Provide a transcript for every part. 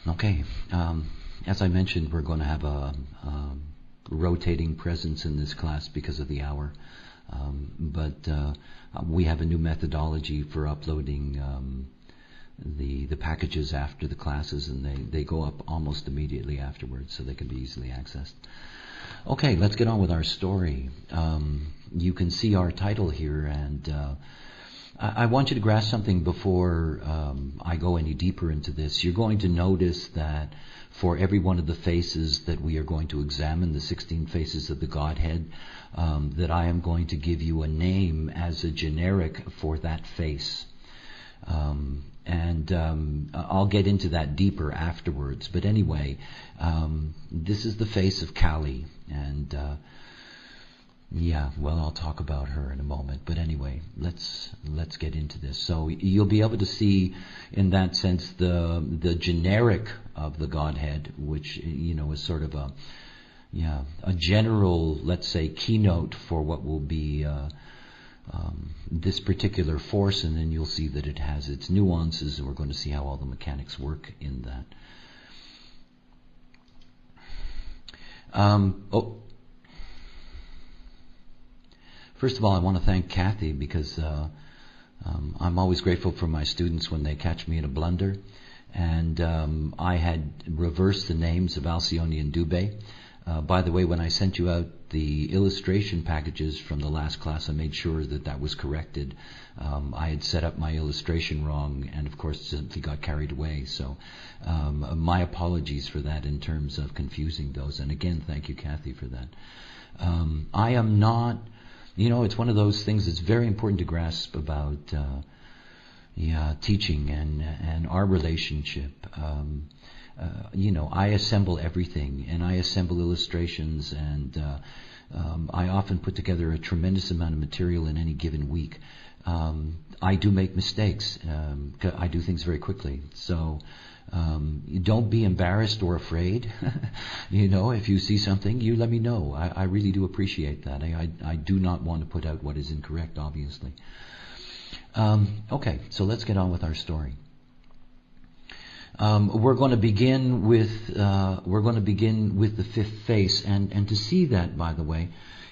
Okay, as I mentioned, we're going to have a rotating presence in this class because of the hour, but we have a new methodology for uploading the packages after the classes, and they go up almost immediately afterwards, so they can be easily accessed. Okay, let's get on with our story. You can see our title here, and I want you to grasp something before I go any deeper into this. You're going to notice that for every one of the faces that we are going to examine, the 16 faces of the Godhead, that I am going to give you a name as a generic for that face. I'll get into that deeper afterwards. But anyway, this is the face of Kali, and I'll talk about her in a moment. But anyway, let's get into this. So you'll be able to see, in that sense, the generic of the Godhead, which is sort of a general, let's say, keynote for what will be this particular force, and then you'll see that it has its nuances, and we're going to see how all the mechanics work in that. First of all, I want to thank Kathy, because I'm always grateful for my students when they catch me in a blunder. And I had reversed the names of Alcyone and Dubé. By the way, when I sent you out the illustration packages from the last class, I made sure that was corrected. I had set up my illustration wrong, and of course simply got carried away. So my apologies for that in terms of confusing those. And again, thank you, Kathy, for that. I am not... it's one of those things that's very important to grasp about teaching and our relationship. I assemble everything, and I assemble illustrations, and I often put together a tremendous amount of material in any given week. I do make mistakes. I do things very quickly. So don't be embarrassed or afraid. If you see something, you let me know. I really do appreciate that. I do not want to put out what is incorrect, obviously. Okay, so let's get on with our story. We're going to begin with the fifth face, and to see that, by the way,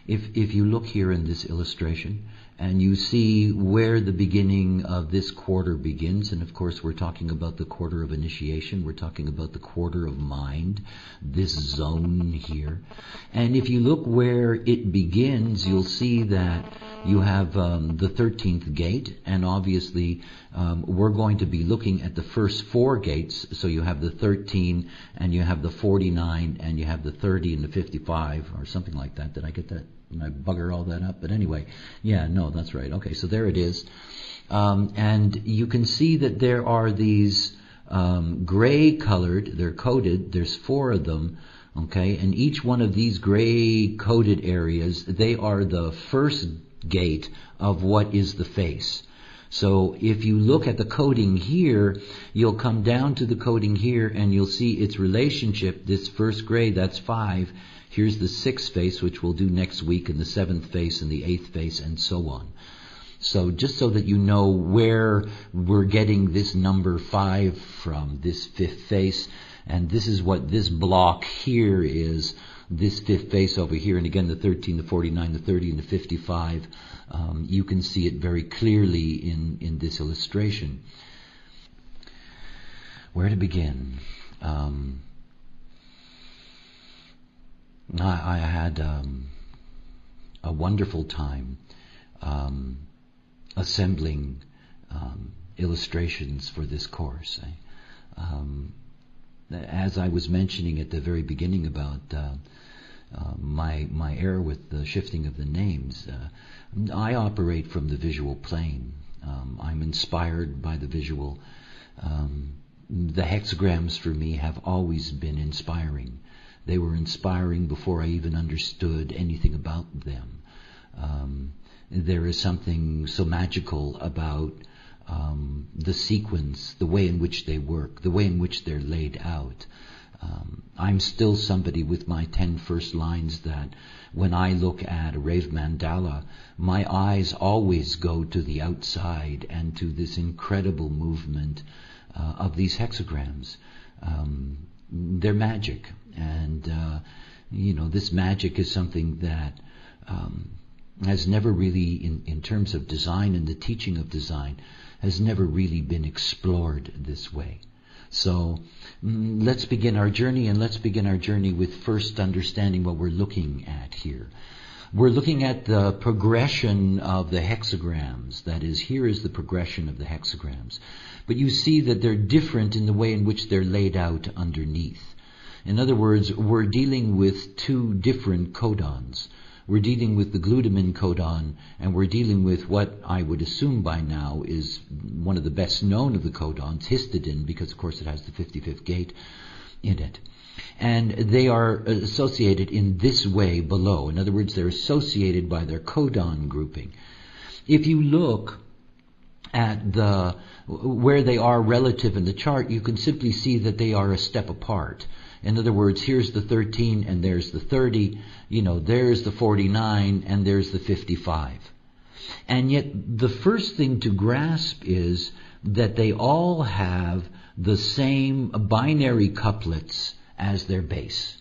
if you look here in this illustration, and you see where the beginning of this quarter begins, and of course we're talking about the quarter of initiation, we're talking about the quarter of mind, this zone here. And if you look where it begins, you'll see that you have the 13th gate, and obviously we're going to be looking at the first four gates. So you have the 13, and you have the 49, and you have the 30 and the 55, or something like that. Did I get that? Did I bugger all that up? But anyway, that's right. Okay, so there it is. And you can see that there are these gray colored, they're coded, there's four of them, okay, and each one of these gray coded areas, they are the first gate of what is the face. So if you look at the coding here, you'll come down to the coding here, and you'll see its relationship. This first gray, that's 5. Here's the 6th face, which we'll do next week, and the 7th face, and the 8th face, and so on. So just so that you know where we're getting this number 5 from, this 5th face, and this is what this block here is, this 5th face over here, and again the 13, the 49, the 30, and the 55. You can see it very clearly in this illustration. Where to begin? I had a wonderful time assembling illustrations for this course. As I was mentioning at the very beginning about my error with the shifting of the names, I operate from the visual plane. I'm inspired by the visual. The hexagrams for me have always been inspiring. They were inspiring before I even understood anything about them. There is something so magical about the sequence, the way in which they work, the way in which they're laid out. I'm still somebody with my 10 first lines that when I look at a rave mandala, my eyes always go to the outside and to this incredible movement of these hexagrams. They're magic, and this magic is something that has never really, in terms of design and the teaching of design, has never really been explored this way. So let's begin our journey, and let's begin our journey with first understanding what we're looking at here. We're looking at the progression of the hexagrams. That is, here is the progression of the hexagrams. But you see that they're different in the way in which they're laid out underneath. In other words, we're dealing with two different codons. We're dealing with the glutamine codon, and we're dealing with what I would assume by now is one of the best known of the codons, histidine, because of course it has the 55th gate in it. And they are associated in this way below. In other words, they're associated by their codon grouping. If you look at where they are relative in the chart, you can simply see that they are a step apart. In other words, here's the 13 and there's the 30, there's the 49 and there's the 55. And yet the first thing to grasp is that they all have the same binary couplets as their base.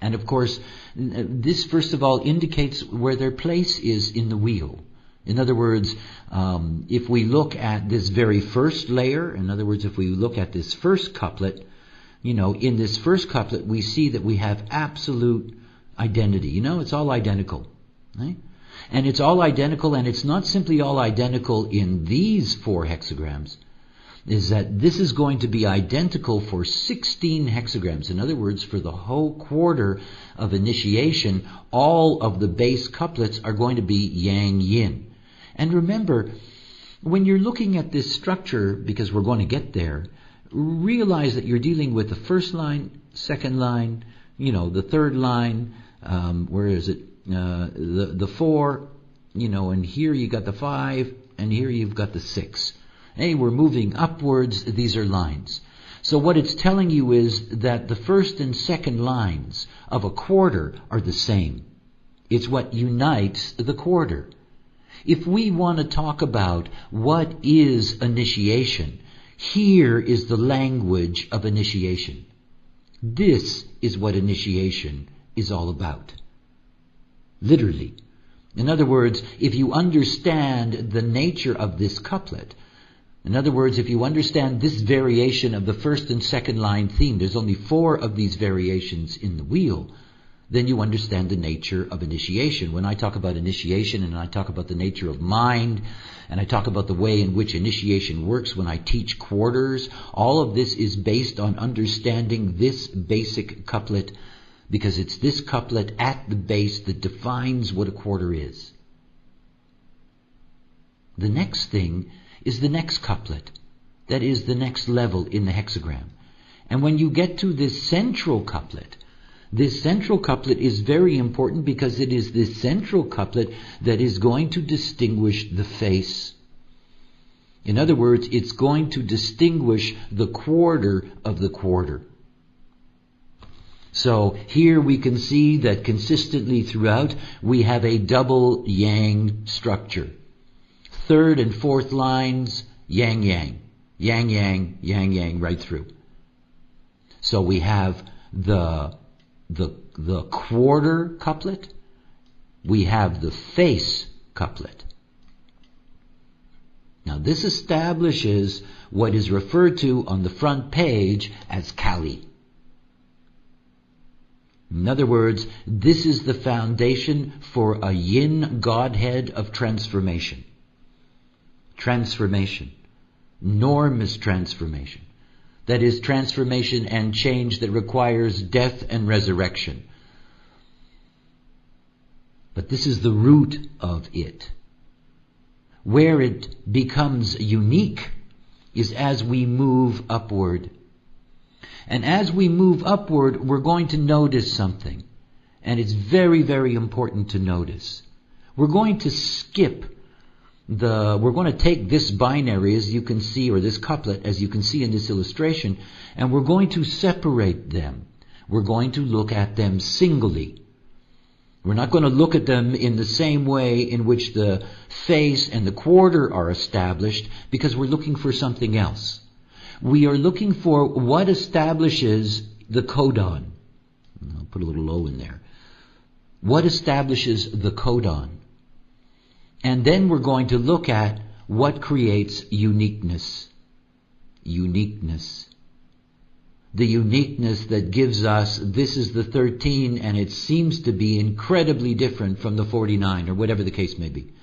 And of course, this first of all indicates where their place is in the wheel. In other words, if we look at this very first layer, in other words, if we look at this first couplet, in this first couplet we see that we have absolute identity. It's all identical. Right? And it's all identical, and it's not simply all identical in these 4 hexagrams. Is that this is going to be identical for 16 hexagrams. In other words, for the whole quarter of initiation, all of the base couplets are going to be yang-yin. And remember, when you're looking at this structure, because we're going to get there, realize that you're dealing with the first line, second line, the third line, where is it? The 4, and here you got the 5, and here you've got the 6. Hey, we're moving upwards, these are lines. So what it's telling you is that the first and second lines of a quarter are the same. It's what unites the quarter. If we want to talk about what is initiation, here is the language of initiation. This is what initiation is all about. Literally. In other words, if you understand the nature of this couplet, in other words, if you understand this variation of the first and second line theme, there's only 4 of these variations in the wheel, then you understand the nature of initiation. When I talk about initiation, and I talk about the nature of mind, and I talk about the way in which initiation works when I teach quarters, all of this is based on understanding this basic couplet, because it's this couplet at the base that defines what a quarter is. The next thing is the next couplet. That is the next level in the hexagram. And when you get to this central couplet is very important, because it is this central couplet that is going to distinguish the face. In other words, it's going to distinguish the quarter of the quarter. So here we can see that consistently throughout we have a double yang structure. Third and fourth lines, yang-yang, yang-yang, yang-yang, right through. So we have the quarter couplet, we have the face couplet. Now this establishes what is referred to on the front page as Kali. In other words, this is the foundation for a yin Godhead of transformation. Transformation. Enormous transformation. That is, transformation and change that requires death and resurrection. But this is the root of it. Where it becomes unique is as we move upward. And as we move upward, we're going to notice something. And it's very, very important to notice. We're going to skip we're going to take this binary, as you can see, or this couplet, as you can see in this illustration, and we're going to separate them. We're going to look at them singly. We're not going to look at them in the same way in which the face and the quarter are established, because we're looking for something else. We are looking for what establishes the codon. I'll put a little O in there. What establishes the codon? And then we're going to look at what creates uniqueness. Uniqueness. The uniqueness that gives us, this is the 13 and it seems to be incredibly different from the 49 or whatever the case may be.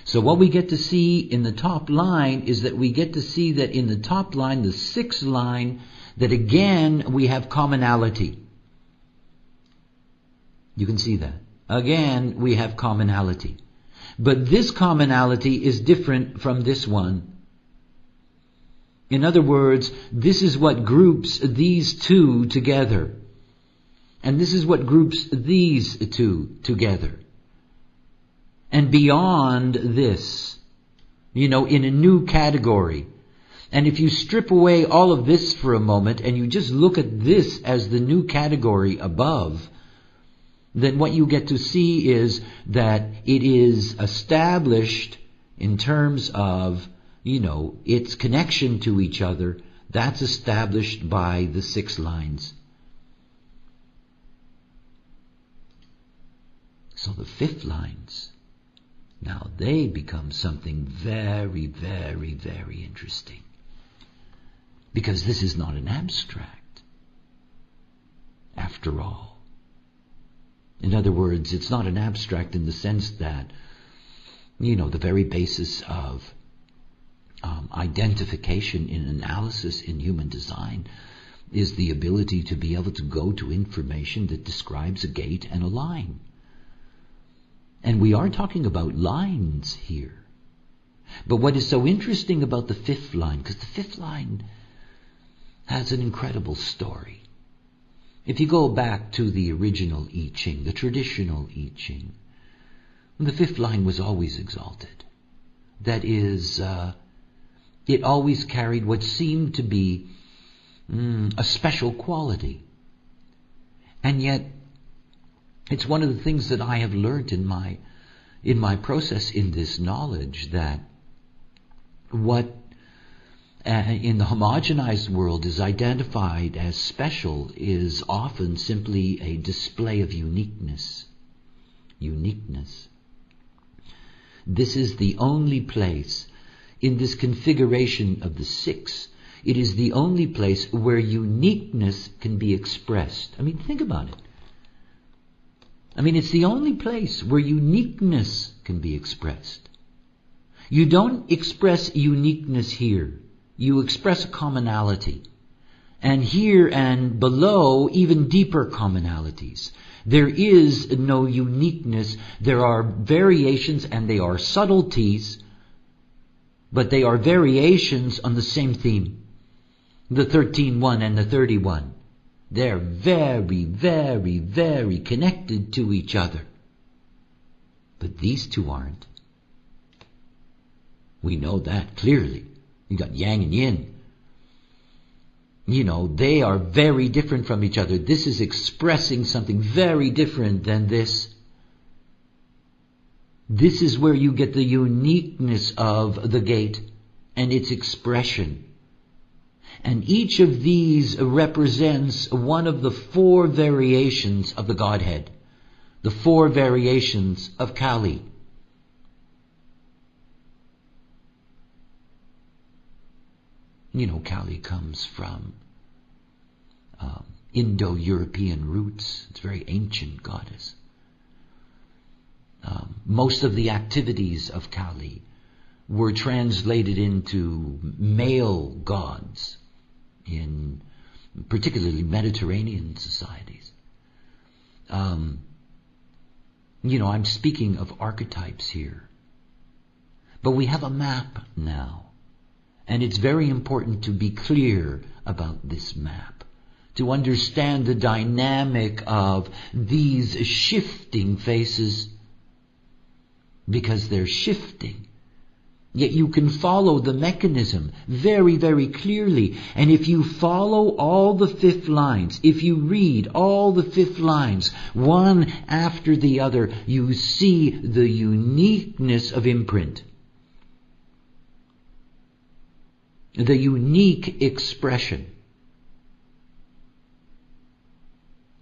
So what we get to see in the top line is that we get to see that in the top line, the 6th line, that again we have commonality. You can see that. Again, we have commonality. But this commonality is different from this one. In other words, this is what groups these two together. And this is what groups these two together. And beyond this, in a new category. And if you strip away all of this for a moment and you just look at this as the new category above, then what you get to see is that it is established in terms of, its connection to each other. That's established by the 6 lines. So the 5th lines, now they become something very, very, very interesting. Because this is not an abstract, after all. In other words, it's not an abstract in the sense that, the very basis of identification in analysis in human design is the ability to be able to go to information that describes a gate and a line. And we are talking about lines here. But what is so interesting about the 5th line, because the 5th line has an incredible story. If you go back to the original I Ching, the traditional I Ching, the 5th line was always exalted. That is, it always carried what seemed to be a special quality. And yet, it's one of the things that I have learned in my process in this knowledge, that what in the homogenized world is identified as special is often simply a display of uniqueness. Uniqueness. This is the only place in this configuration of the 6. It is the only place where uniqueness can be expressed. Think about it. It's the only place where uniqueness can be expressed. You don't express uniqueness here. You express a commonality. And here and below, even deeper commonalities. There is no uniqueness. There are variations and they are subtleties, but they are variations on the same theme. The 13-1 and the 31. They're very, very, very connected to each other. But these two aren't. We know that clearly. You got yang and yin. They are very different from each other. This is expressing something very different than this. This is where you get the uniqueness of the gate and its expression. And each of these represents one of the 4 variations of the Godhead. The 4 variations of Kali. Kali comes from Indo-European roots. It's a very ancient goddess. Most of the activities of Kali were translated into male gods in particularly Mediterranean societies. I'm speaking of archetypes here. But we have a map now. And it's very important to be clear about this map, to understand the dynamic of these shifting faces, because they're shifting. Yet you can follow the mechanism very, very clearly. And if you follow all the 5th lines, if you read all the 5th lines, one after the other, you see the uniqueness of imprint. the unique expression.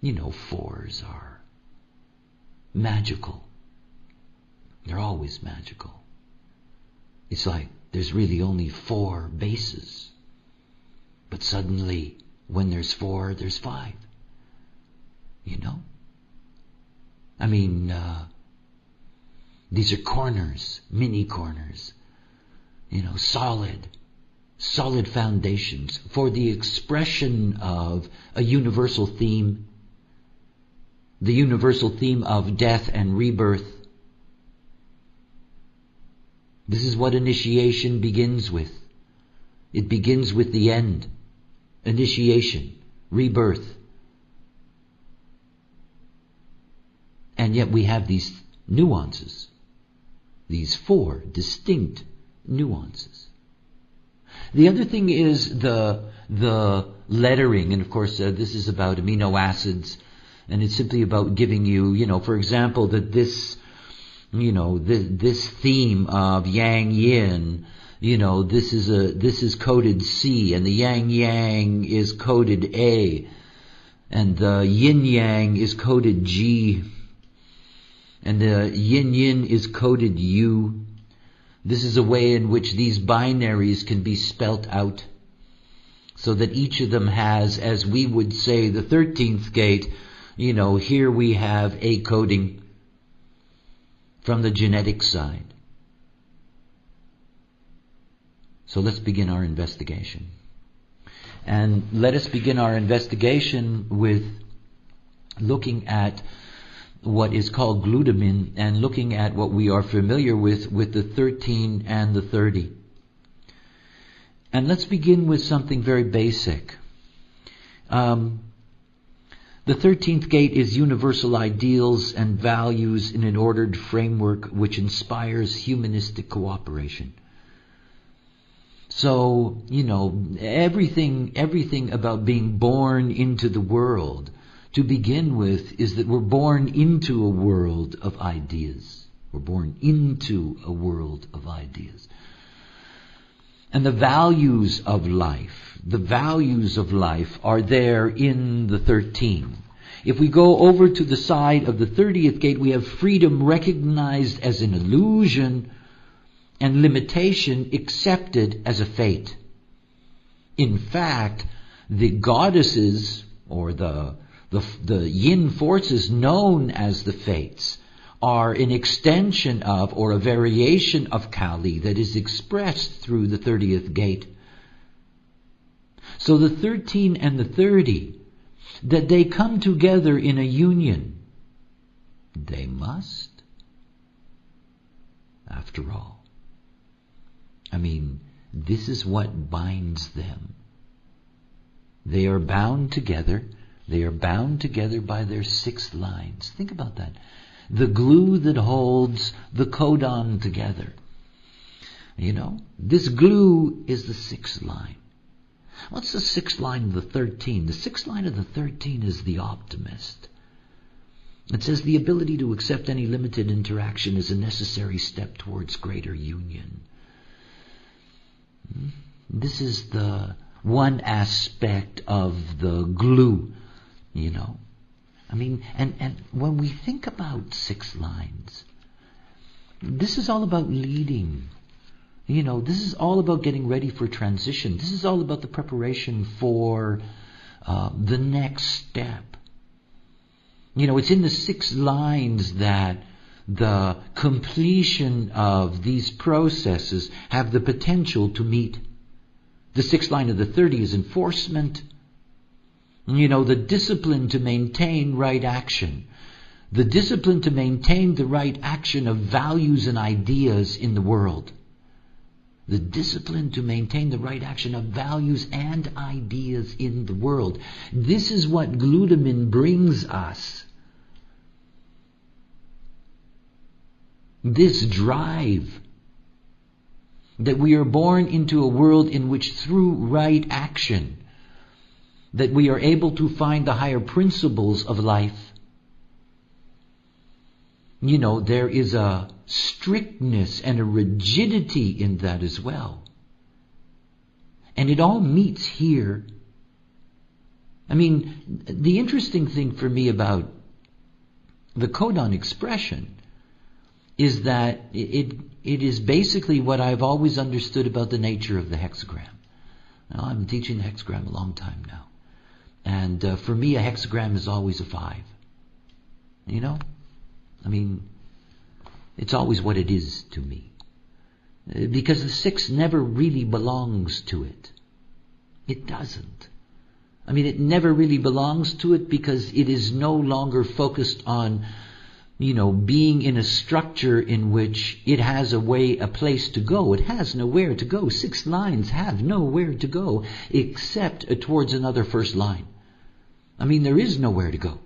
You know, fours are magical. They're always magical. It's like there's really only 4 bases. But suddenly, when there's 4, there's 5. You know? I mean, these are corners, mini corners. You know, solid foundations for the expression of a universal theme. The universal theme of death and rebirth. This is what initiation begins with. It begins with the end. Initiation, rebirth. And yet we have these nuances. These 4 distinct nuances. The other thing is the lettering, and of course this is about amino acids, and it's simply about giving you, for example, that this theme of yang yin, this is coded C, and the yang yang is coded A, and the yin yang is coded G, and the yin yin is coded U. This is a way in which these binaries can be spelt out, so that each of them has, as we would say, the 13th gate. Here we have A coding from the genetic side. So let's begin our investigation. And let us begin our investigation with looking at what is called glutamine, and looking at what we are familiar with the 13 and the 30. And let's begin with something very basic. The 13th gate is universal ideals and values in an ordered framework which inspires humanistic cooperation. So, everything about being born into the world, to begin with, is that we're born into a world of ideas. We're born into a world of ideas. And the values of life are there in the 13. If we go over to the side of the 30th gate, we have freedom recognized as an illusion and limitation accepted as a fate. In fact, the goddesses, or the yin forces known as the fates, are an extension of, or a variation of Kali that is expressed through the 30th gate. So the 13 and the 30, that they come together in a union, they must, after all. I mean, this is what binds them. They are bound together. They are bound together by their 6 lines. Think about that. The glue that holds the codon together. This glue is the 6th line. What's the 6th line of the 13? The 6th line of the 13 is the optimist. It says the ability to accept any limited interaction is a necessary step towards greater union. This is the one aspect of the glue, I mean, and when we think about 6 lines, this is all about leading. This is all about getting ready for transition. This is all about the preparation for the next step. It's in the 6 lines that the completion of these processes have the potential to meet. The 6th line of the 30 is enforcement. The discipline to maintain right action. The discipline to maintain the right action of values and ideas in the world. The discipline to maintain the right action of values and ideas in the world. This is what glutamine brings us. This drive that we are born into a world in which through right action that we are able to find the higher principles of life. There is a strictness and a rigidity in that as well. And it all meets here. I mean, the interesting thing for me about the codon expression is that it is basically what I've always understood about the nature of the hexagram. Now, I'm teaching the hexagram a long time now. And for me, a hexagram is always a 5. You know? I mean, it's always what it is to me. Because the 6 never really belongs to it. It doesn't. I mean, it never really belongs to it because it is no longer focused on, being in a structure in which it has a place to go. It has nowhere to go. 6 lines have nowhere to go except towards another first line. I mean, there is nowhere to go.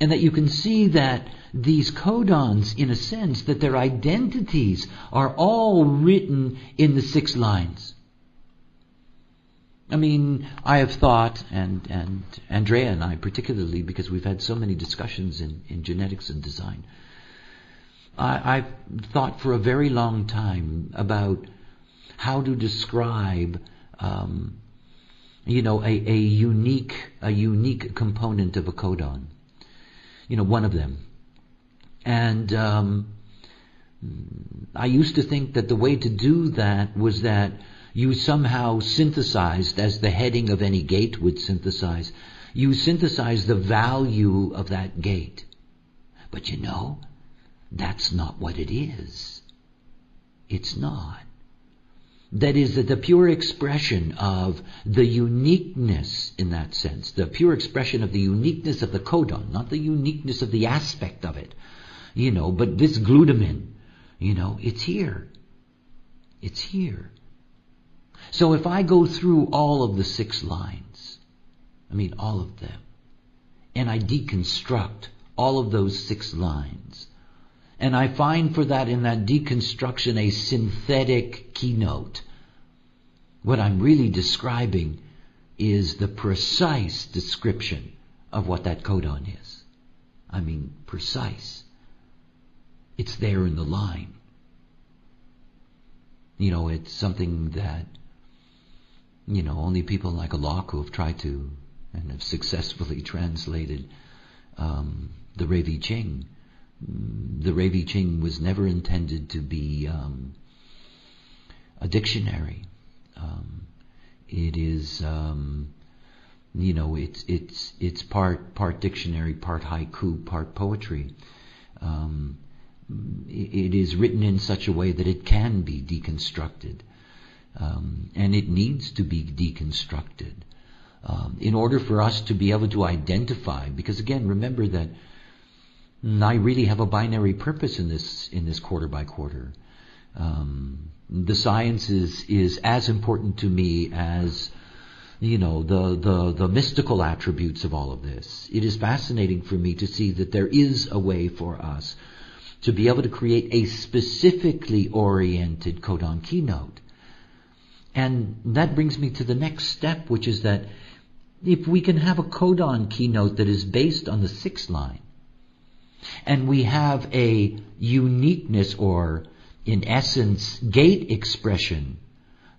And that you can see that these codons, in a sense, that their identities are all written in the 6 lines. I mean, I have thought, and Andrea and I particularly, because we've had so many discussions in genetics and design, I've thought for a very long time about how to describe, a unique component of a codon. One of them. And I used to think that the way to do that was that you somehow synthesized, as the heading of any gate would synthesize, you synthesize the value of that gate. But that's not what it is. It's not. That is the pure expression of the uniqueness in that sense, the pure expression of the uniqueness of the codon, not the uniqueness of the aspect of it, but this glutamine, it's here. It's here. So if I go through all of the 6 lines, all of them, and I deconstruct all of those 6 lines, and I find for that in that deconstruction a synthetic keynote, what I'm really describing is the precise description of what that codon is. Precise. It's there in the line. It's something that, only people like Alok who have tried to and have successfully translated the Revi Ching. The Revi Ching was never intended to be a dictionary. It is, it's part dictionary, part haiku, part poetry. It is written in such a way that it can be deconstructed, and it needs to be deconstructed in order for us to be able to identify. Because again, remember that I really have a binary purpose in this quarter by quarter. The science is as important to me as the mystical attributes of all of this. It is fascinating for me to see that there is a way for us to be able to create a specifically oriented codon keynote. And that brings me to the next step, which is that if we can have a codon keynote that is based on the 6th line, and we have a uniqueness, or in essence, gate expression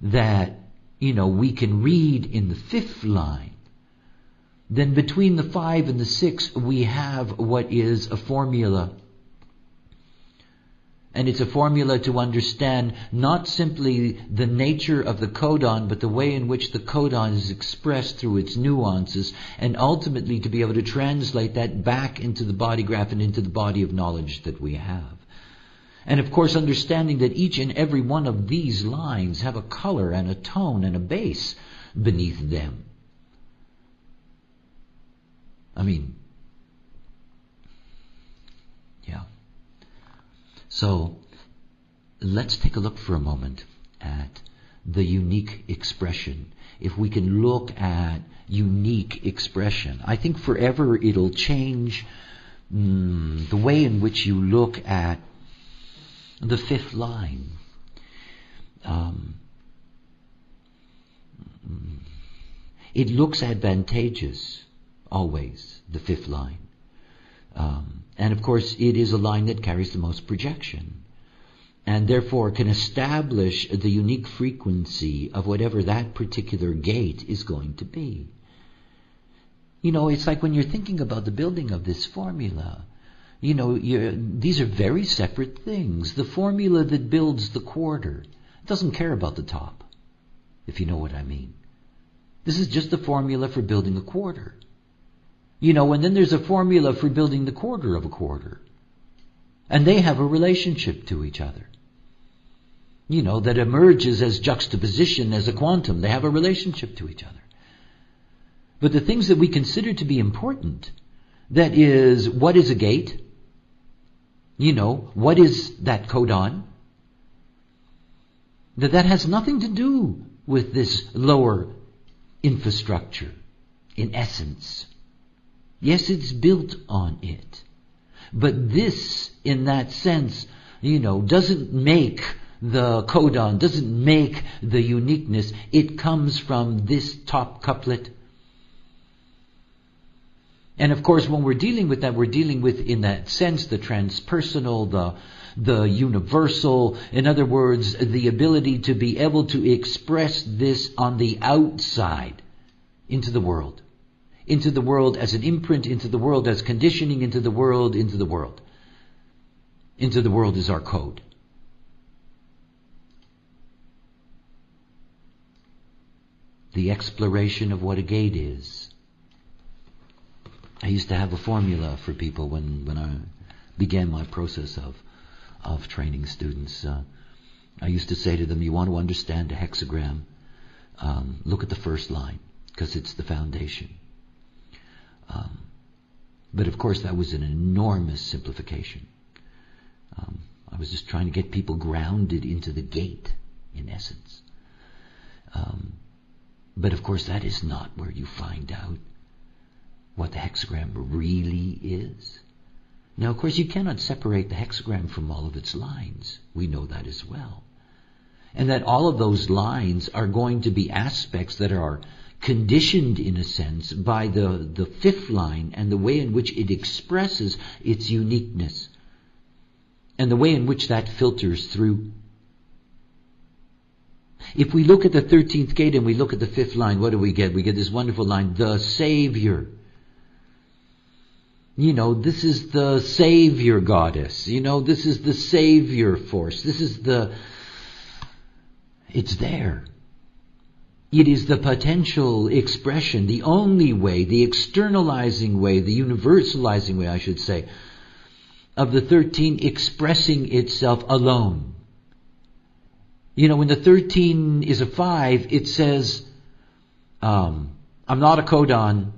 that, we can read in the 5th line, then between the 5 and the 6, we have what is a formula. And it's a formula to understand not simply the nature of the codon, but the way in which the codon is expressed through its nuances, and ultimately to be able to translate that back into the body graph and into the body of knowledge that we have. And of course, understanding that each and every one of these lines have a color and a tone and a base beneath them. Yeah. So, let's take a look for a moment at the unique expression. If we can look at unique expression, I think forever it'll change the way in which you look at the 5th line. It looks advantageous, always, the 5th line. And of course, it is a line that carries the most projection. and therefore can establish the unique frequency of whatever that particular gate is going to be. It's like when you're thinking about the building of this formula, these are very separate things. The formula that builds the quarter doesn't care about the top, if you know what I mean. This is just the formula for building a quarter. And then there's a formula for building the quarter of a quarter. And they have a relationship to each other. That emerges as juxtaposition, as a quantum. They have a relationship to each other. But the things that we consider to be important, that is, what is a gate? What is that codon? That has nothing to do with this lower infrastructure, in essence. Yes, it's built on it. But this, in that sense, doesn't make the codon, doesn't make the uniqueness. It comes from this top couplet. And of course, when we're dealing with that, we're dealing with, in that sense, the transpersonal, the universal. In other words, the ability to be able to express this on the outside into the world. Into the world as an imprint, into the world as conditioning, into the world, into the world. Into the world is our code. The exploration of what a gate is. I used to have a formula for people when I began my process of training students. I used to say to them, you want to understand a hexagram, look at the first line, because it's the foundation. But of course that was an enormous simplification. I was just trying to get people grounded into the gate, in essence. But of course that is not where you find out what the hexagram really is. Now, of course, you cannot separate the hexagram from all of its lines. We know that as well. And that all of those lines are going to be aspects that are conditioned, in a sense, by the fifth line and the way in which it expresses its uniqueness and the way in which that filters through. If we look at the 13th gate and we look at the fifth line, what do we get? We get this wonderful line, the Savior. This is the Savior goddess. This is the Savior force. It's there. It is the potential expression, the only way, the externalizing way, the universalizing way, I should say, of the 13 expressing itself alone. When the 13 is a 5, it says, I'm not a codon,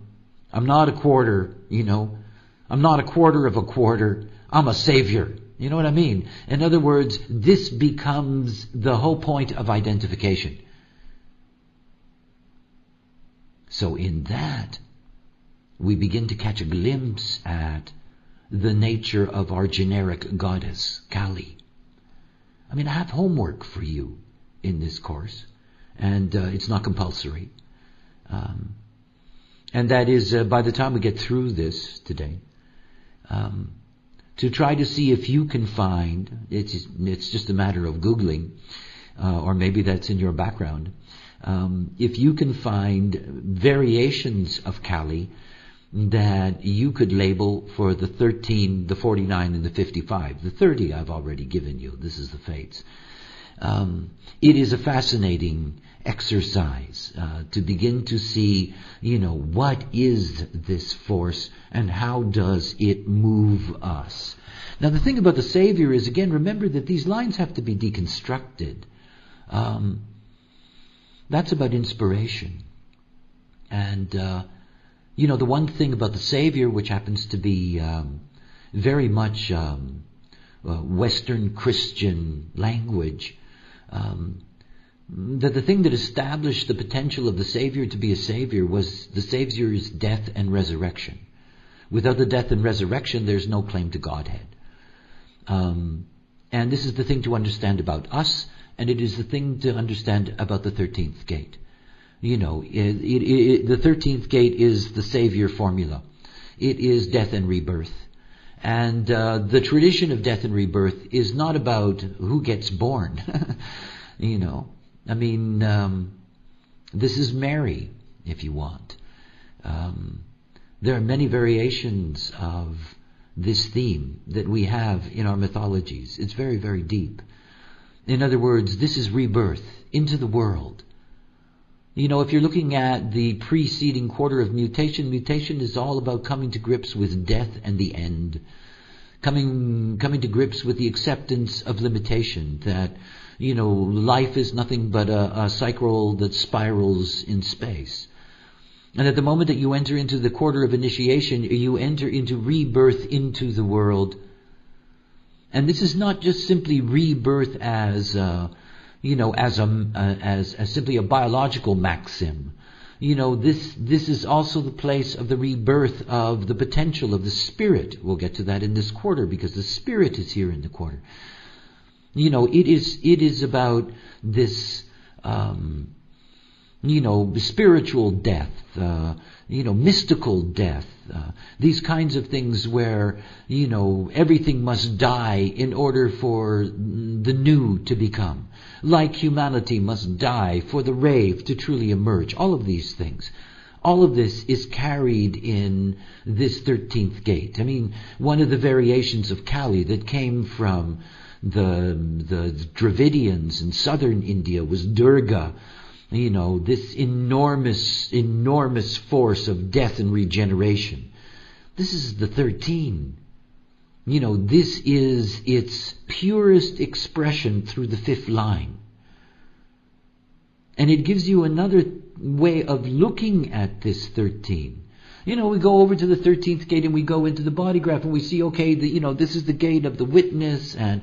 I'm not a quarter, I'm not a quarter of a quarter, I'm a savior. You know what I mean? In other words, this becomes the whole point of identification. So in that, we begin to catch a glimpse at the nature of our generic goddess, Kali. I have homework for you in this course, and it's not compulsory. And that is, by the time we get through this today, to try to see if you can find, it's just a matter of Googling, or maybe that's in your background, if you can find variations of Kali that you could label for the 13, the 49, and the 55. The 30 I've already given you. This is the fates. It is a fascinating exercise to begin to see, what is this force and how does it move us. Now the thing about the Savior is, again, remember that these lines have to be deconstructed. That's about inspiration. And, the one thing about the Savior, which happens to be very much Western Christian language, that the thing that established the potential of the Savior to be a Savior was the Savior's death and resurrection. Without the death and resurrection, there's no claim to Godhead. And this is the thing to understand about us, and it is the thing to understand about the 13th gate. The 13th gate is the Savior formula. It is death and rebirth. And the tradition of death and rebirth is not about who gets born. You know, I mean, this is Mary, if you want. There are many variations of this theme that we have in our mythologies. It's very, very deep. In other words, this is rebirth into the world. You know, if you're looking at the preceding quarter of mutation, mutation is all about coming to grips with death and the end. Coming to grips with the acceptance of limitation, that, you know, life is nothing but a cycle that spirals in space. And at the moment that you enter into the quarter of initiation, you enter into rebirth into the world. And this is not just simply rebirth as, you know, as simply a biological maxim. You know, this is also the place of the rebirth of the potential of the spirit. We'll get to that in this quarter, because the spirit is here in the quarter. You know, it is about this, you know, spiritual death, you know, mystical death, these kinds of things where, you know, everything must die in order for the new to become. Like humanity must die for the rave to truly emerge. All of these things. All of this is carried in this 13th gate. I mean, one of the variations of Kali that came from the Dravidians in southern India was Durga. You know, this enormous force of death and regeneration. This is the 13. You know, this is its purest expression through the 5th line. And it gives you another way of looking at this 13. You know, we go over to the 13th gate and we go into the body graph and we see, okay, you know, this is the gate of the witness, and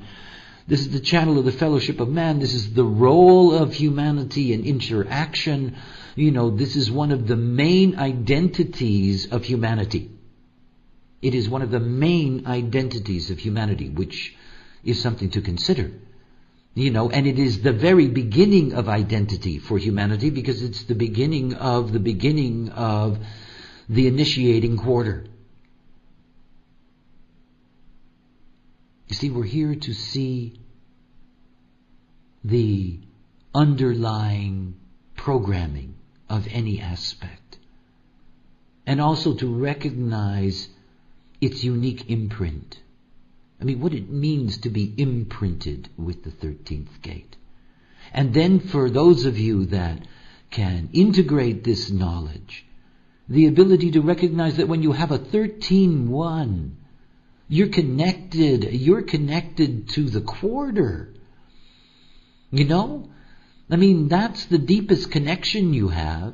this is the channel of the fellowship of man. This is the role of humanity in interaction. You know, this is one of the main identities of humanity. It is one of the main identities of humanity, which is something to consider. You know, and it is the very beginning of identity for humanity, because it's the beginning of the initiating quarter. You see, we're here to see the underlying programming of any aspect, and also to recognize its unique imprint. I mean, what it means to be imprinted with the 13th gate. And then for those of you that can integrate this knowledge, the ability to recognize that when you have a 13-1, you're connected to the quarter. You know? I mean, that's the deepest connection you have.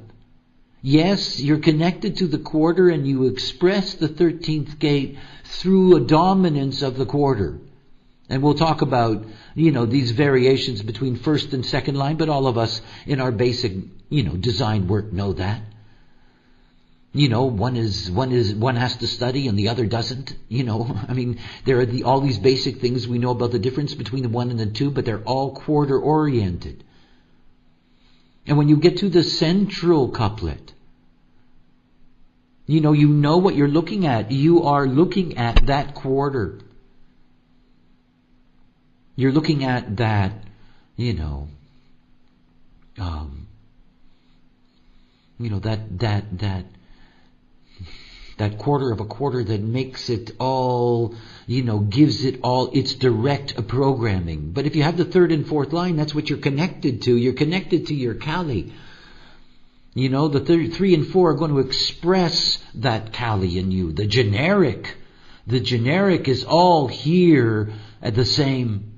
Yes, you're connected to the quarter, and you express the 13th gate through a dominance of the quarter. And we'll talk about, you know, these variations between first and second line, but all of us in our basic, you know, design work know that. You know, one has to study and the other doesn't. You know, I mean, there are all these basic things we know about the difference between the 1 and the 2, but they're all quarter oriented. And when you get to the central couplet, you know what you're looking at. You are looking at that quarter. You're looking at that, you know, that quarter of a quarter that makes it all, you know, gives it all its direct programming. But if you have the 3rd and 4th line, that's what you're connected to. You're connected to your Kali. You know, the 3 and 4 are going to express that Kali in you. The generic is all here at the same.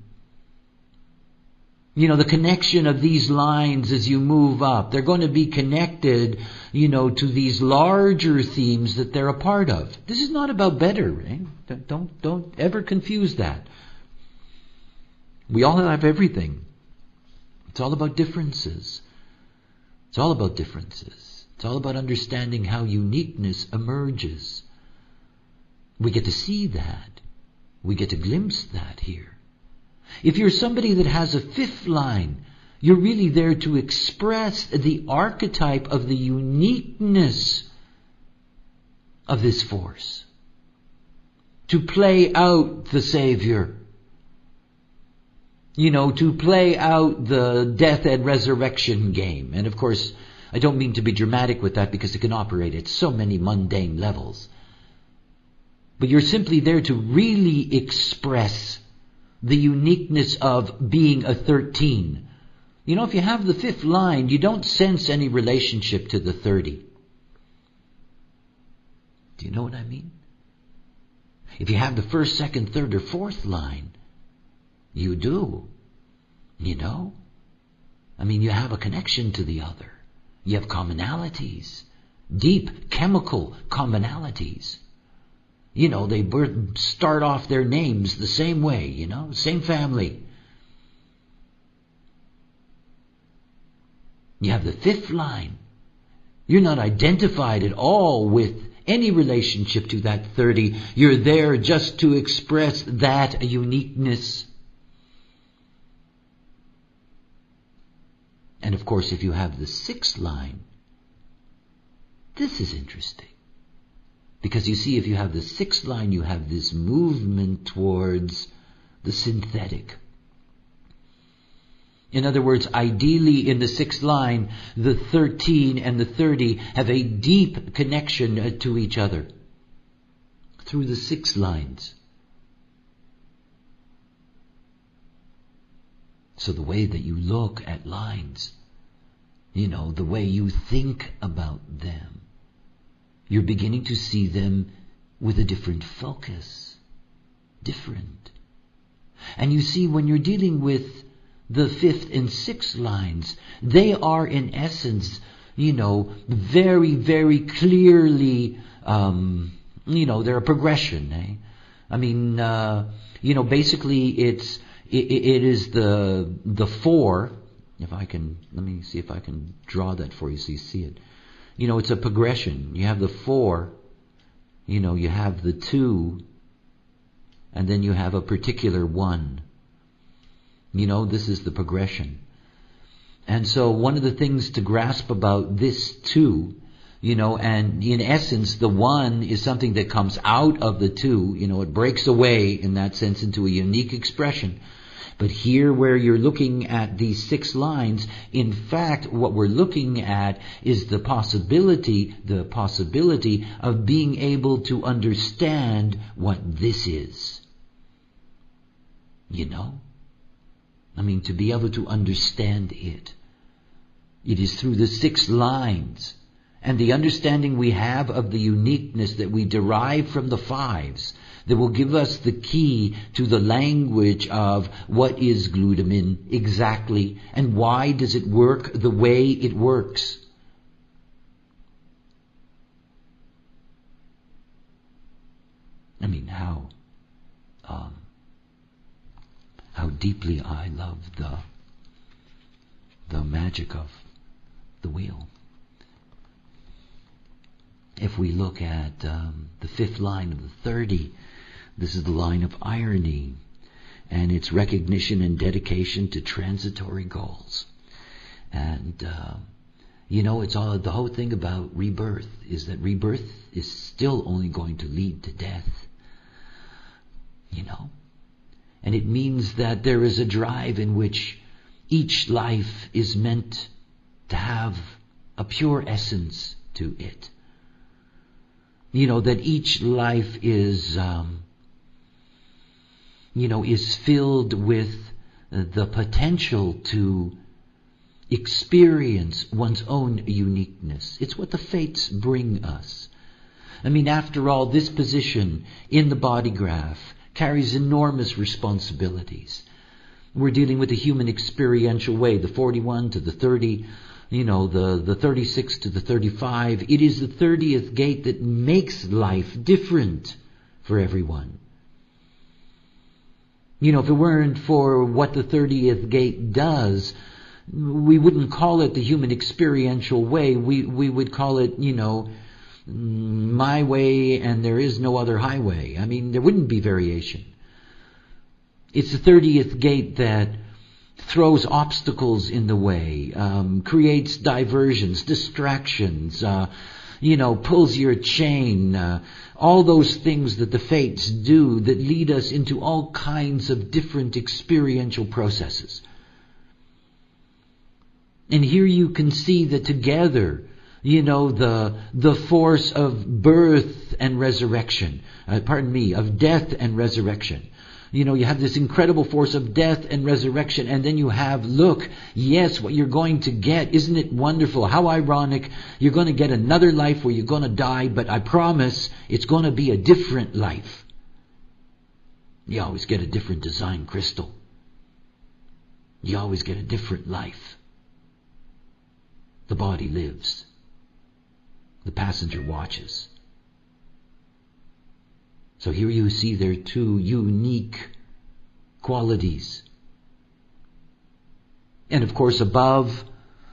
You know, the connection of these lines as you move up, they're going to be connected, you know, to these larger themes that they're a part of. This is not about better, right? Don't ever confuse that. We all have everything. It's all about differences. It's all about differences. It's all about understanding how uniqueness emerges. We get to see that. We get to glimpse that here. If you're somebody that has a 5th line, you're really there to express the archetype of the uniqueness of this force. to play out the Savior. To play out the death and resurrection game. And of course, I don't mean to be dramatic with that because it can operate at so many mundane levels. But you're simply there to really express the uniqueness of being a 13. If you have the fifth line, you don't sense any relationship to the 30. Do you know what I mean? If you have the first, second, third, or fourth line, you do. You have a connection to the other. You have commonalities. Deep chemical commonalities. They start off their names the same way, same family. You have the fifth line. You're not identified at all with any relationship to that 30. You're there just to express that uniqueness. And of course, if you have the sixth line, this is interesting. Because you see, if you have the sixth line, you have this movement towards the synthetic. In other words, ideally in the sixth line, the 13 and the 30 have a deep connection to each other through the 6 lines. So the way that you look at lines, the way you think about them, you're beginning to see them with a different focus. Different. And you see, when you're dealing with the 5th and 6th lines, they are in essence, very, very clearly, they're a progression, basically it is the 4, let me see if I can draw that for you so you see it. It's a progression. You have the 4, you have the 2, and then you have a particular 1. This is the progression. And so one of the things to grasp about this 2, and in essence the 1 is something that comes out of the 2, it breaks away in that sense into a unique expression. But here where you're looking at these 6 lines, in fact what we're looking at is the possibility of being able to understand what this is. To be able to understand it. It is through the 6 lines and the understanding we have of the uniqueness that we derive from the 5s that will give us the key to the language of what is glutamine exactly and why does it work the way it works. How deeply I love the magic of the wheel. If we look at the 5th line of the 30, this is the line of irony, and it's recognition and dedication to transitory goals. And it's all the whole thing about rebirth is that rebirth is still only going to lead to death. And it means that there is a drive in which each life is meant to have a pure essence to it. That each life is, is filled with the potential to experience one's own uniqueness. It's what the fates bring us. After all, this position in the body graph carries enormous responsibilities. We're dealing with the human experiential way, the 41 to the 30, the 36 to the 35. It is the 30th gate that makes life different for everyone. If it weren't for what the 30th gate does, we wouldn't call it the human experiential way. We would call it, my way and there is no other highway. There wouldn't be variation. It's the 30th gate that throws obstacles in the way, creates diversions, distractions, pulls your chain, all those things that the fates do that lead us into all kinds of different experiential processes. And here you can see that together, the force of birth and resurrection, of death and resurrection. You have this incredible force of death and resurrection, and then you have, look, yes, what you're going to get, isn't it wonderful? How ironic. You're going to get another life where you're going to die, but I promise it's going to be a different life. You always get a different design crystal. You always get a different life. The body lives. The passenger watches. So here you see there are two unique qualities. And of course above,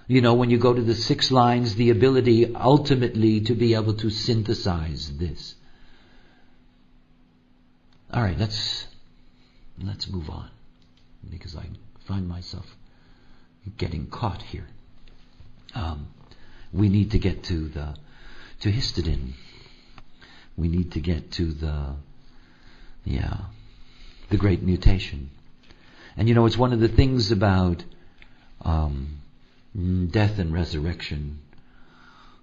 when you go to the 6 lines, the ability ultimately to be able to synthesize this. All right, let's move on, because I find myself getting caught here. We need to get to histidine. We need to get to the great mutation. And it's one of the things about death and resurrection.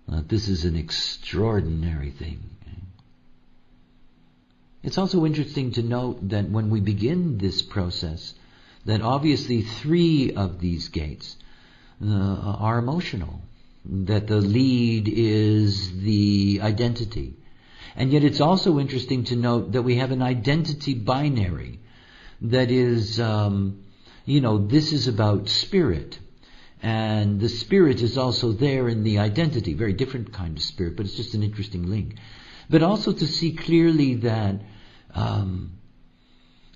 This is an extraordinary thing. It's also interesting to note that when we begin this process, that obviously 3 of these gates are emotional. That the lead is the identity. And yet it's also interesting to note that we have an identity binary. That is, this is about spirit. And the spirit is also there in the identity. Very different kind of spirit, but it's just an interesting link. But also to see clearly that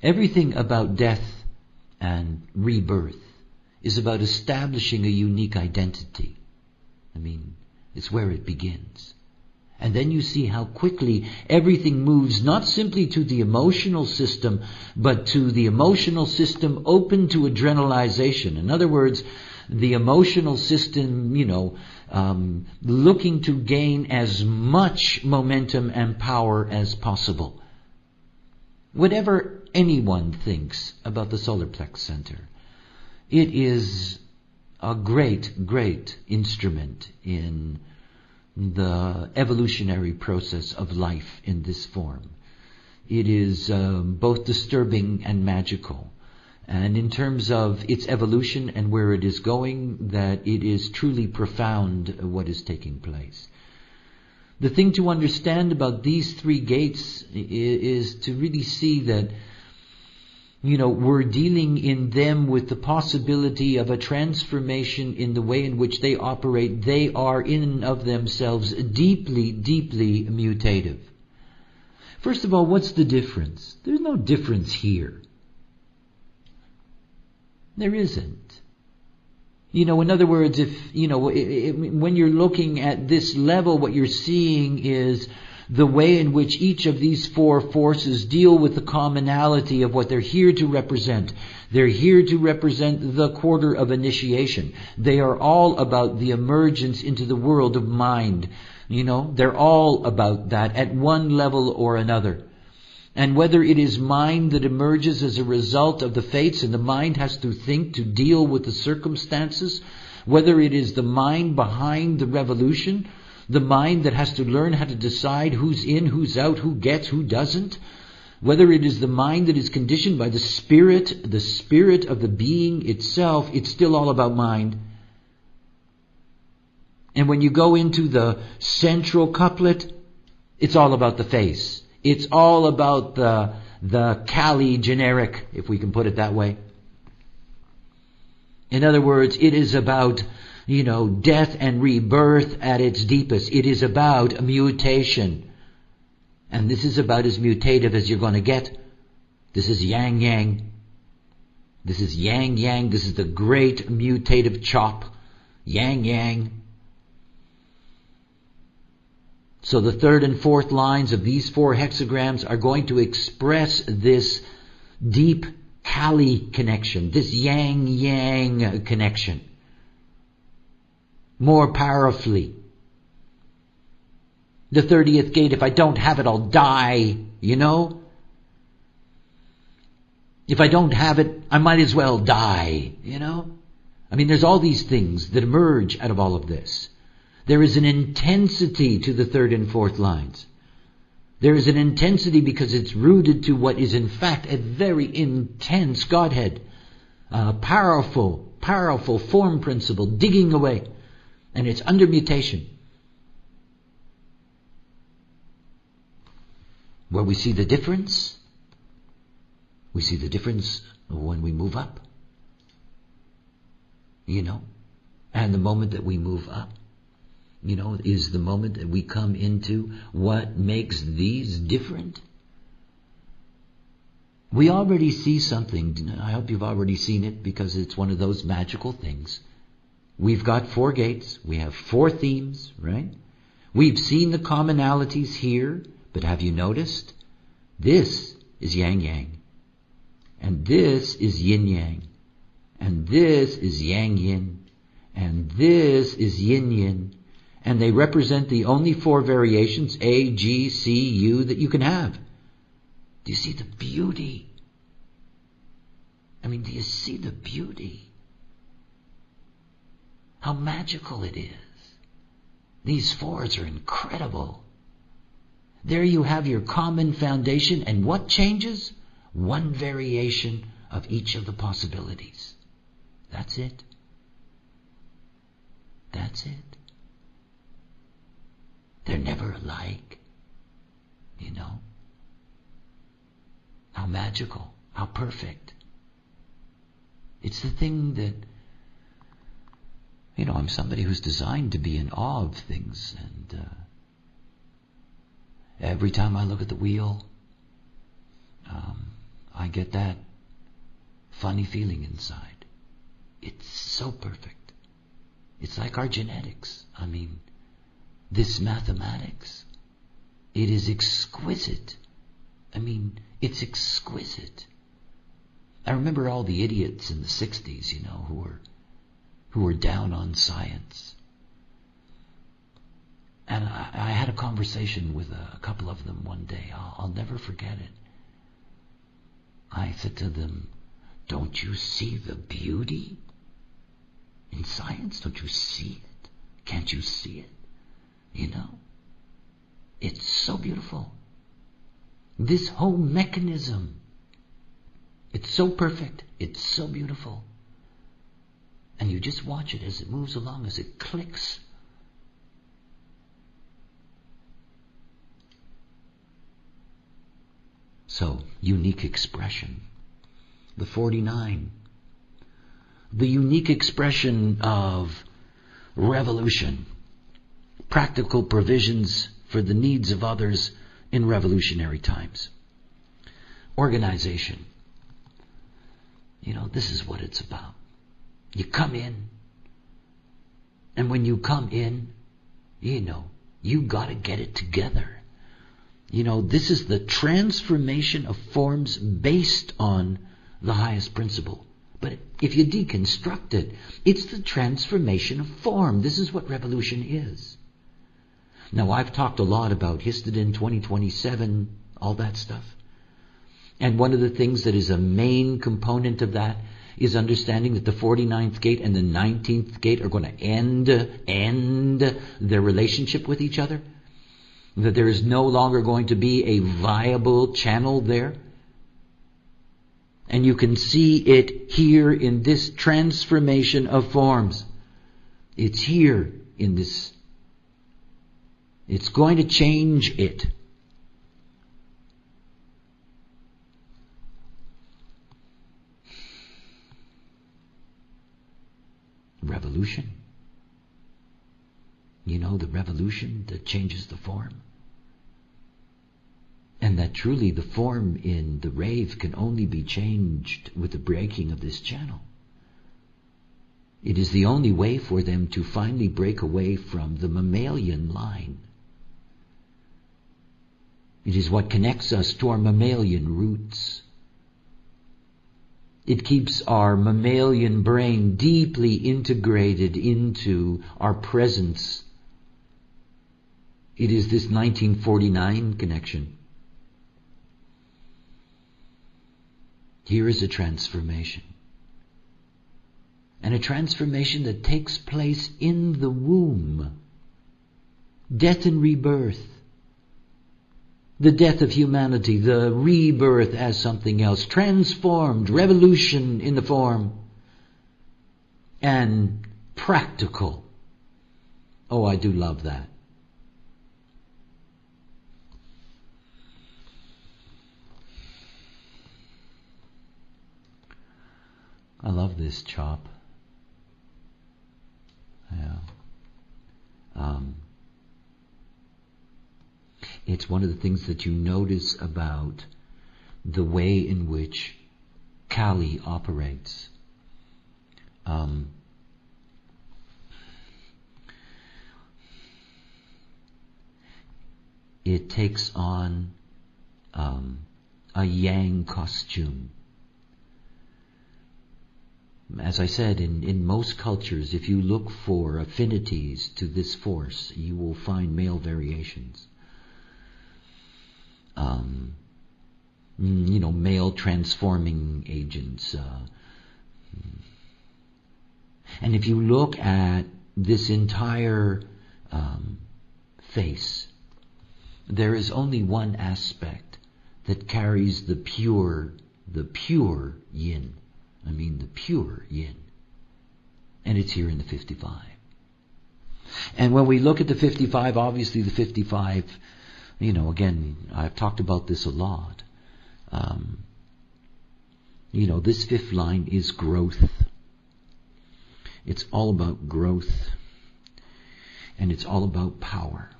everything about death and rebirth is about establishing a unique identity. It's where it begins. And then you see how quickly everything moves, not simply to the emotional system, but to the emotional system open to adrenalization. In other words, the emotional system, looking to gain as much momentum and power as possible. Whatever anyone thinks about the solar plex center, it is a great, great instrument in the evolutionary process of life in this form. It is both disturbing and magical. And in terms of its evolution and where it is going, that it is truly profound what is taking place. The thing to understand about these 3 gates is to really see that we're dealing in them with the possibility of a transformation in the way in which they operate. They are in and of themselves deeply, deeply mutative. First of all, what's the difference? There's no difference here. There isn't. In other words, when you're looking at this level, what you're seeing is the way in which each of these 4 forces deal with the commonality of what they're here to represent. They're here to represent the quarter of initiation. They are all about the emergence into the world of mind. They're all about that at one level or another. And whether it is mind that emerges as a result of the fates, and the mind has to think to deal with the circumstances, whether it is the mind behind the revolution, the mind that has to learn how to decide who's in, who's out, who gets, who doesn't. Whether it is the mind that is conditioned by the spirit of the being itself, it's still all about mind. And when you go into the central couplet, it's all about the face. It's all about the Kali generic, if we can put it that way. In other words, it is about death and rebirth at its deepest. It is about a mutation. And this is about as mutative as you're going to get. This is yang-yang. This is yang-yang. This is the great mutative chop. Yang-yang. So the 3rd and 4th lines of these 4 hexagrams are going to express this deep Kali connection, this yang-yang connection. More powerfully. The 30th gate, if I don't have it, I'll die, you know? If I don't have it, I might as well die, you know? I mean, there's all these things that emerge out of all of this. There is an intensity to the third and fourth lines. There is an intensity because it's rooted to what is in fact a very intense Godhead. Powerful form principle digging away. And it's under mutation. Where we see the difference, we see the difference when we move up. You know, and the moment that we move up, you know, is the moment that we come into what makes these different. We already see something. I hope you've already seen it because it's one of those magical things. We've got 4 gates. We have 4 themes, right? We've seen the commonalities here, but have you noticed? This is yang-yang. And this is yin-yang. And this is yang-yin. And this is yin-yin. And they represent the only 4 variations, A, G, C, U, that you can have. Do you see the beauty? I mean, do you see the beauty? How magical it is. These 4s are incredible. There you have your common foundation, and what changes? 1 variation of each of the possibilities. That's it. That's it. They're never alike. You know? How magical. How perfect. It's the thing that, you know, I'm somebody who's designed to be in awe of things, and every time I look at the wheel, I get that funny feeling inside. It's so perfect. It's like our genetics. I mean, this mathematics, it is exquisite. I mean, it's exquisite. I remember all the idiots in the 60s, you know, who were down on science. And I had a conversation with a couple of them one day. I'll never forget it. I said to them, don't you see the beauty in science? Don't you see it? Can't you see it? You know? It's so beautiful. This whole mechanism, it's so perfect. It's so beautiful. And you just watch it as it moves along, as it clicks. So, unique expression. The 49. The unique expression of revolution. Practical provisions for the needs of others in revolutionary times. Organization. You know, this is what it's about. You come in, and when you come in, you know, you gotta get it together. You know, this is the transformation of forms based on the highest principle. But if you deconstruct it, it's the transformation of form. This is what revolution is. Now, I've talked a lot about Histidin 2027, all that stuff. And one of the things that is a main component of that is understanding that the 49th gate and the 19th gate are going to end their relationship with each other. That there is no longer going to be a viable channel there. And you can see it here in this transformation of forms. It's here in this. It's going to change it. Revolution. You know, the revolution that changes the form. And that truly the form in the rave can only be changed with the breaking of this channel. It is the only way for them to finally break away from the mammalian line. It is what connects us to our mammalian roots. It keeps our mammalian brain deeply integrated into our presence It is this 1949 connection. Here is a transformation. And a transformation that takes place in the womb. Death and rebirth. The death of humanity, the rebirth as something else, transformed, revolution in the form, and practical. Oh, I do love that. I love this chop. Yeah. It's one of the things that you notice about the way in which Kali operates. It takes on a yang costume. As I said, in most cultures, if you look for affinities to this force, you will find male variations. Male transforming agents. And if you look at this entire face, there is only one aspect that carries the pure yin. I mean the pure yin. And it's here in the 55. And when we look at the 55, obviously the 55, again, I've talked about this a lot. This fifth line is growth. It's all about growth. And it's all about power.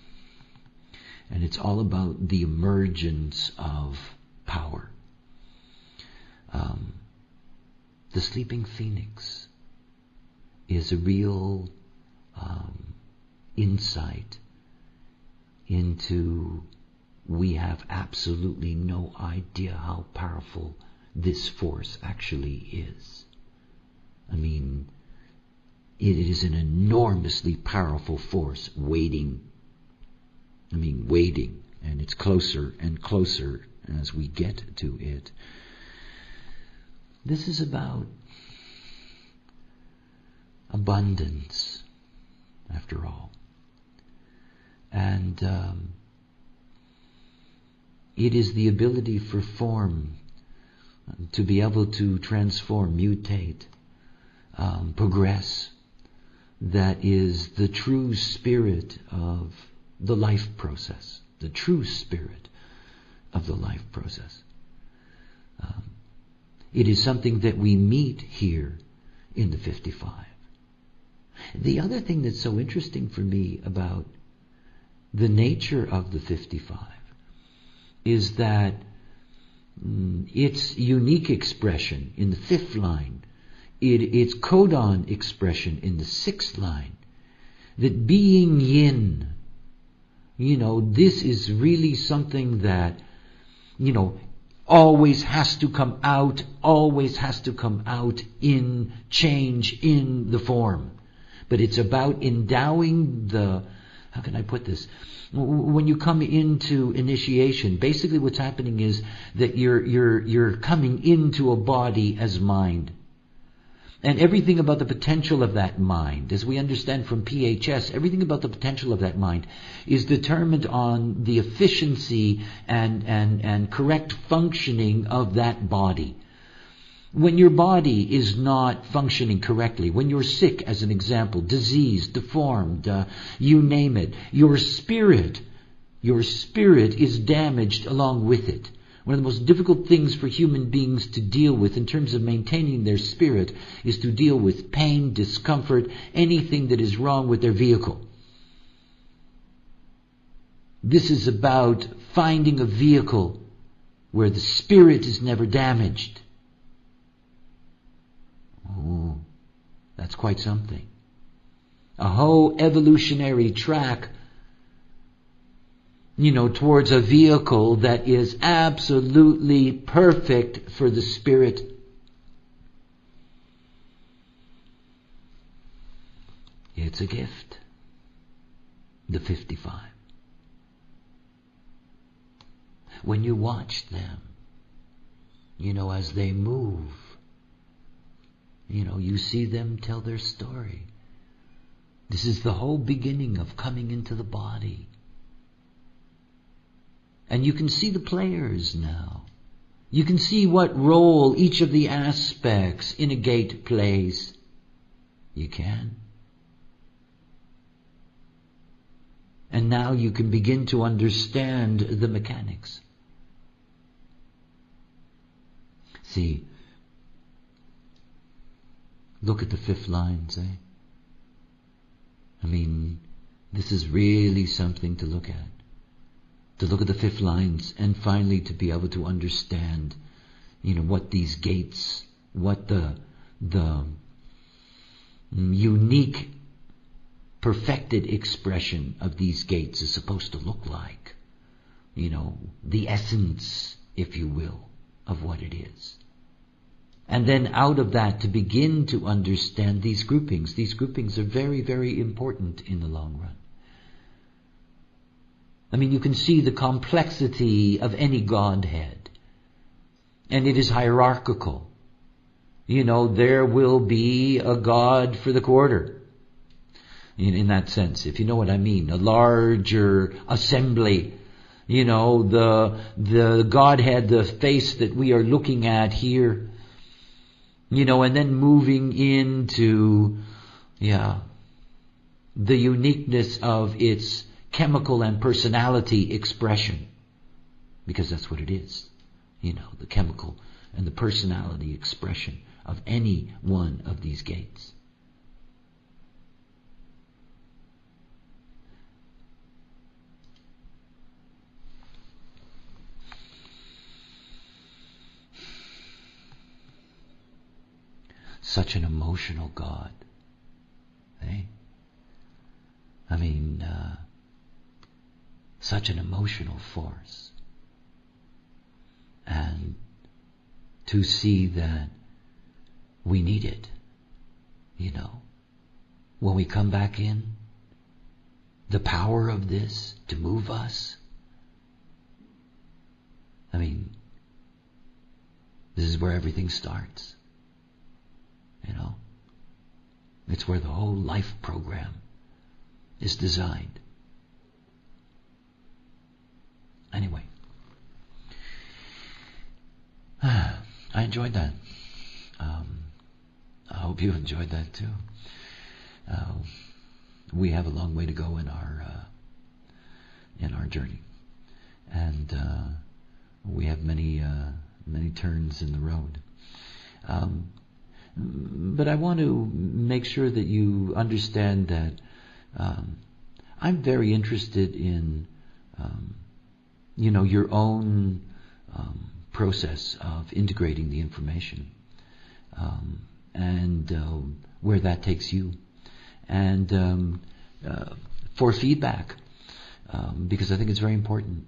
And it's all about the emergence of power. The sleeping phoenix is a real insight into we have absolutely no idea how powerful this force actually is. I mean, it is an enormously powerful force waiting, and it's closer and closer as we get to it. This is about abundance, after all. And it is the ability for form to be able to transform, mutate, progress, that is the true spirit of the life process, the true spirit of the life process. It is something that we meet here in the 55. The other thing that's so interesting for me about the nature of the 55 is that its unique expression in the fifth line, its codon expression in the sixth line, that being yin, this is really something that, always has to come out in change in the form. But it's about endowing how can I put this? When you come into initiation, basically what's happening is that you're coming into a body as mind. And everything about the potential of that mind, as we understand from PHS, everything about the potential of that mind is determined on the efficiency and correct functioning of that body. When your body is not functioning correctly, when you're sick, as an example, diseased, deformed, you name it, your spirit is damaged along with it. One of the most difficult things for human beings to deal with in terms of maintaining their spirit is to deal with pain, discomfort, anything that is wrong with their vehicle. This is about finding a vehicle where the spirit is never damaged. Oh, that's quite something. A whole evolutionary track, towards a vehicle that is absolutely perfect for the spirit. It's a gift. The 55. when you watch them, as they move, you see them tell their story. This is the whole beginning of coming into the body. And you can see the players now. You can see what role each of the aspects in a gate plays. You can. And now you can begin to understand the mechanics. See, look at the fifth lines, this is really something to look at. To look at the fifth lines and finally to be able to understand, what these gates, what the unique, perfected expression of these gates is supposed to look like. The essence, if you will, of what it is. And then out of that to begin to understand these groupings. These groupings are very, very important in the long run. You can see the complexity of any Godhead. And it is hierarchical. There will be a God for the quarter. In that sense, if you know what I mean. A larger assembly. The Godhead, the face that we are looking at here. And then moving into, the uniqueness of its chemical and personality expression. Because that's what it is. The chemical and the personality expression of any one of these gates. Such an emotional God. Such an emotional force. And to see that we need it, when we come back in, the power of this to move us. This is where everything starts. It's where the whole life program is designed. Anyway, I enjoyed that. I hope you enjoyed that too. We have a long way to go in our journey, and we have many turns in the road. But I want to make sure that you understand that I'm very interested in, your own process of integrating the information and where that takes you. And for feedback, because I think it's very important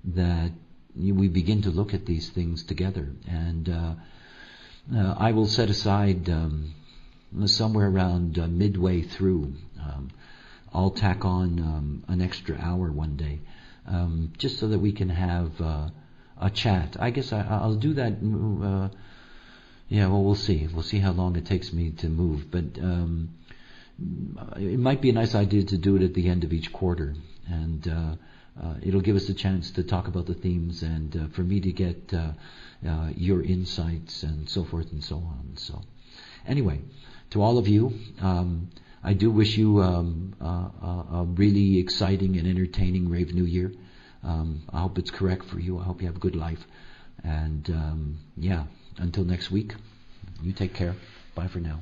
that we begin to look at these things together. And I will set aside somewhere around midway through. I'll tack on an extra hour one day, just so that we can have a chat. I guess I'll do that. We'll see. We'll see how long it takes me to move. But it might be a nice idea to do it at the end of each quarter, and it'll give us a chance to talk about the themes and for me to get your insights and so forth and so on. So anyway, to all of you, I do wish you a really exciting and entertaining Rave New Year. I hope it's correct for you. I hope you have a good life. And until next week, you take care. Bye for now.